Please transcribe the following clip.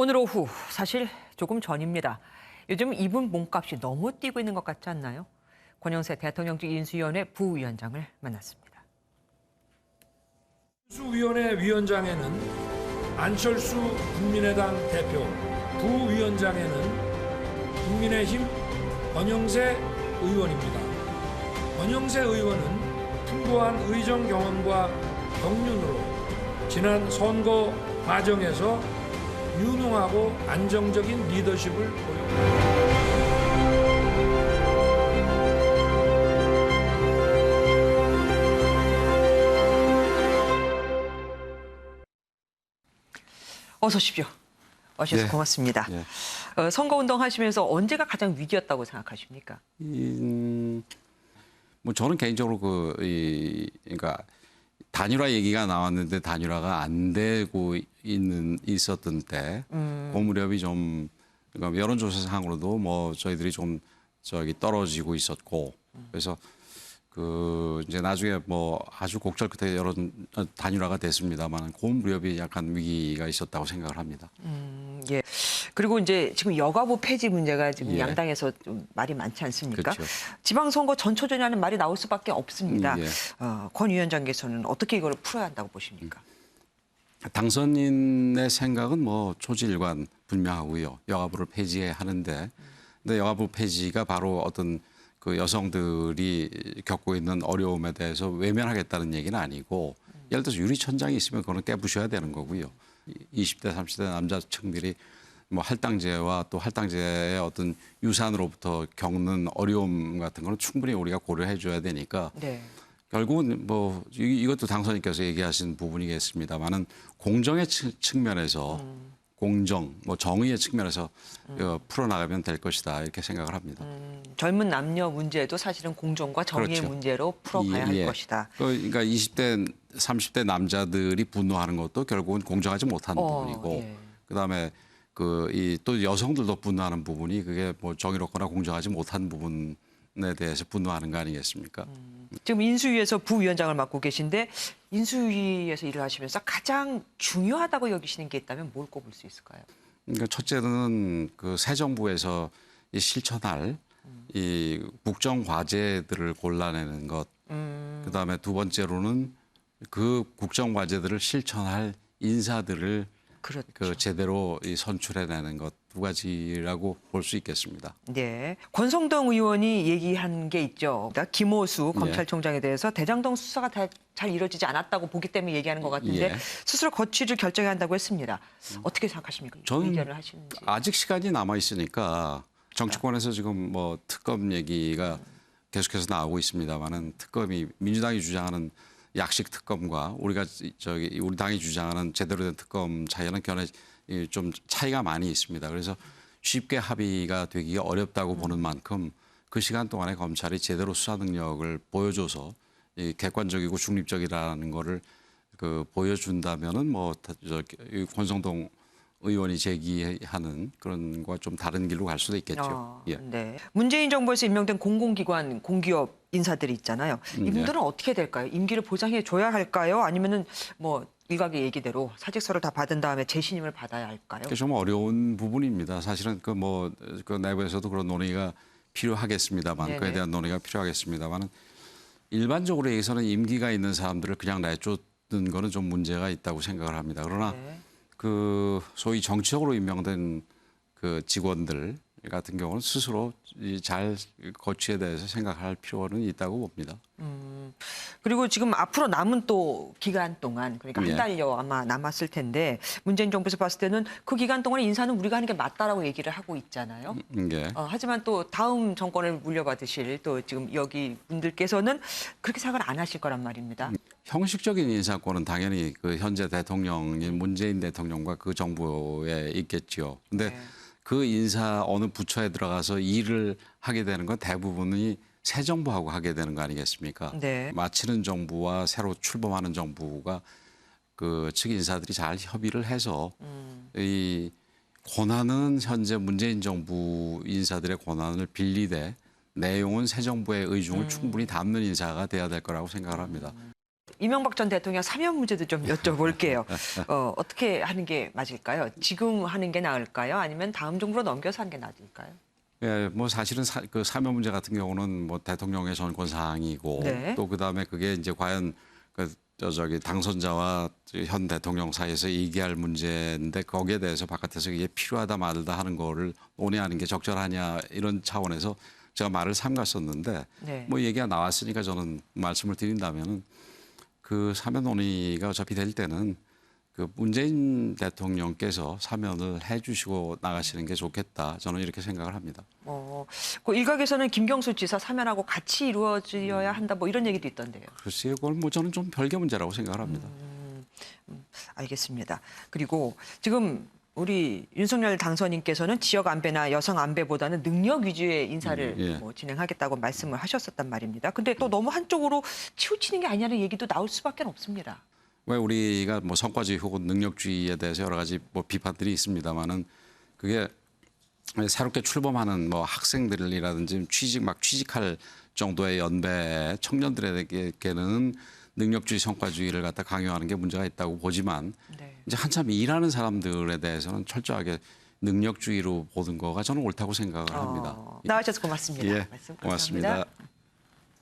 오늘 오후 사실 조금 전입니다. 요즘 이분 몸값이 너무 뛰고 있는 것 같지 않나요? 권영세 대통령직 인수위원회 부위원장을 만났습니다. 인수위원회 위원장에는 안철수 국민의당 대표, 부위원장에는 국민의힘 권영세 의원입니다. 권영세 의원은 풍부한 의정 경험과 경륜으로 지난 선거 과정에서 유능하고 안정적인 리더십을 보였습니다. 어서 오십시오. 와주셔서 네. 고맙습니다. 네. 선거운동 하시면서 언제가 가장 위기였다고 생각하십니까? 뭐 저는 개인적으로 그러니까 단일화 얘기가 나왔는데 단일화가 안 되고 있었던 때, 그 무렵이 좀 그러니까 여론조사상으로도 뭐 저희들이 좀 떨어지고 있었고, 그래서 그 이제 나중에 뭐 아주 곡절 끝에 단일화가 됐습니다만, 그 무렵이 약간 위기가 있었다고 생각을 합니다. 예. 그리고 이제 지금 여가부 폐지 문제가 지금 예. 양당에서 좀 말이 많지 않습니까? 그렇죠. 지방선거 전초전이라는 말이 나올 수밖에 없습니다. 예. 권 위원장께서는 어떻게 이걸 풀어야 한다고 보십니까? 당선인의 생각은 뭐 초지일관 분명하고요. 여가부를 폐지해야 하는데, 근데 여가부 폐지가 바로 어떤 그 여성들이 겪고 있는 어려움에 대해서 외면하겠다는 얘기는 아니고, 예를 들어서 유리천장이 있으면 그거는 깨부셔야 되는 거고요. 20대, 30대 남자층들이 뭐 할당제와 또 할당제의 어떤 유산으로부터 겪는 어려움 같은 거는 충분히 우리가 고려해 줘야 되니까, 네. 결국은 뭐 이것도 당선인께서 얘기하신 부분이겠습니다만은 공정의 측면에서 공정, 뭐 정의의 측면에서 풀어나가면 될 것이다 이렇게 생각을 합니다. 젊은 남녀 문제도 사실은 공정과 정의의 그렇죠. 문제로 풀어가야 할 예. 것이다. 그러니까 20대, 30대 남자들이 분노하는 것도 결국은 공정하지 못한 부분이고, 예. 그다음에 또 여성들도 분노하는 부분이 그게 뭐 정의롭거나 공정하지 못한 부분에 대해서 분노하는 거 아니겠습니까? 지금 인수위에서 부위원장을 맡고 계신데 인수위에서 일을 하시면서 가장 중요하다고 여기시는 게 있다면 뭘 꼽을 수 있을까요? 그러니까 첫째는 그 새 정부에서 실천할 이 국정 과제들을 골라내는 것. 그다음에 두 번째로는 그 국정 과제들을 실천할 인사들을 그렇죠. 그 제대로 선출해내는 것 두 가지라고 볼 수 있겠습니다. 네. 권성동 의원이 얘기한 게 있죠. 그러니까 김호수 검찰총장에 대해서 대장동 수사가 잘 이루어지지 않았다고 보기 때문에 얘기하는 것 같은데 예. 스스로 거취를 결정해야 한다고 했습니다. 어떻게 생각하십니까? 저는 의견을 하시는지. 아직 시간이 남아 있으니까 정치권에서 지금 뭐 특검 얘기가 계속해서 나오고 있습니다만은 특검이 민주당이 주장하는 약식 특검과 우리 당이 주장하는 제대로 된 특검 차이는 좀 차이가 많이 있습니다. 그래서 쉽게 합의가 되기가 어렵다고 보는 만큼 그 시간 동안에 검찰이 제대로 수사 능력을 보여줘서 객관적이고 중립적이라는 거를 보여준다면은 뭐 권성동 의원이 제기하는 그런 거와 좀 다른 길로 갈 수도 있겠죠. 예. 네. 문재인 정부에서 임명된 공공기관, 공기업 인사들이 있잖아요. 이분들은 어떻게 될까요? 임기를 보장해 줘야 할까요? 아니면은 뭐 일각의 얘기대로 사직서를 다 받은 다음에 재신임을 받아야 할까요? 그게 좀 어려운 부분입니다. 사실은 그 내부에서도 그런 논의가 필요하겠습니다만, 네네. 그에 대한 논의가 필요하겠습니다만은 일반적으로 여기서는 임기가 있는 사람들을 그냥 내쫓는 거는 좀 문제가 있다고 생각을 합니다. 그러나 네. 그 소위 정치적으로 임명된 그 직원들 같은 경우는 스스로 잘 거취에 대해서 생각할 필요는 있다고 봅니다. 그리고 지금 앞으로 남은 또 기간 동안 그러니까 예. 한 달여 아마 남았을 텐데 문재인 정부에서 봤을 때는 그 기간 동안 인사는 우리가 하는 게 맞다라고 얘기를 하고 있잖아요. 예. 하지만 또 다음 정권을 물려받으실 또 지금 여기 분들께서는 그렇게 생각을 안 하실 거란 말입니다. 형식적인 인사권은 당연히 그 현재 대통령인 문재인 대통령과 그 정부에 있겠죠. 근데 네. 그 인사 어느 부처에 들어가서 일을 하게 되는 건 대부분이 새 정부하고 하게 되는 거 아니겠습니까? 네. 마치는 정부와 새로 출범하는 정부가 그 측 인사들이 잘 협의를 해서 이 권한은 현재 문재인 정부 인사들의 권한을 빌리되 내용은 새 정부의 의중을 충분히 담는 인사가 돼야 될 거라고 생각을 합니다. 이명박 전 대통령 사면 문제도 좀 여쭤볼게요. 어떻게 하는 게 맞을까요? 지금 하는 게 나을까요? 아니면 다음 정부로 넘겨서 하는 게 나을까요? 예, 뭐 사실은 그 사면 문제 같은 경우는 뭐 대통령의 전권 사항이고 네. 또 그다음에 그게 이제 과연 저기 당선자와 현 대통령 사이에서 얘기할 문제인데 거기에 대해서 바깥에서 이게 필요하다 말다 하는 거를 논의하는 게 적절하냐 이런 차원에서 제가 말을 삼갔었는데 네. 뭐 얘기가 나왔으니까 저는 말씀을 드린다면은 그 사면 논의가 어차피 될 때는 그 문재인 대통령께서 사면을 해주시고 나가시는 게 좋겠다. 저는 이렇게 생각을 합니다. 그 일각에서는 김경수 지사 사면하고 같이 이루어져야 한다 뭐 이런 얘기도 있던데요. 글쎄요, 그건 뭐 저는 좀 별개 문제라고 생각을 합니다. 알겠습니다. 그리고 지금 우리 윤석열 당선인께서는 지역 안배나 여성 안배보다는 능력 위주의 인사를 예. 뭐 진행하겠다고 말씀을 하셨었단 말입니다. 근데 또 너무 한쪽으로 치우치는 게 아니냐는 얘기도 나올 수밖에 없습니다. 왜 우리가 뭐 성과주의 혹은 능력주의에 대해서 여러 가지 뭐 비판들이 있습니다만은 그게 새롭게 출범하는 뭐 학생들이라든지 취직할 정도의 연배 청년들에게는 능력주의 성과주의를 갖다 강요하는 게 문제가 있다고 보지만 네. 이제 한참 일하는 사람들에 대해서는 철저하게 능력주의로 보는 거가 저는 옳다고 생각을 합니다. 나와주셔서 고맙습니다. 예, 말씀 감사합니다. 고맙습니다.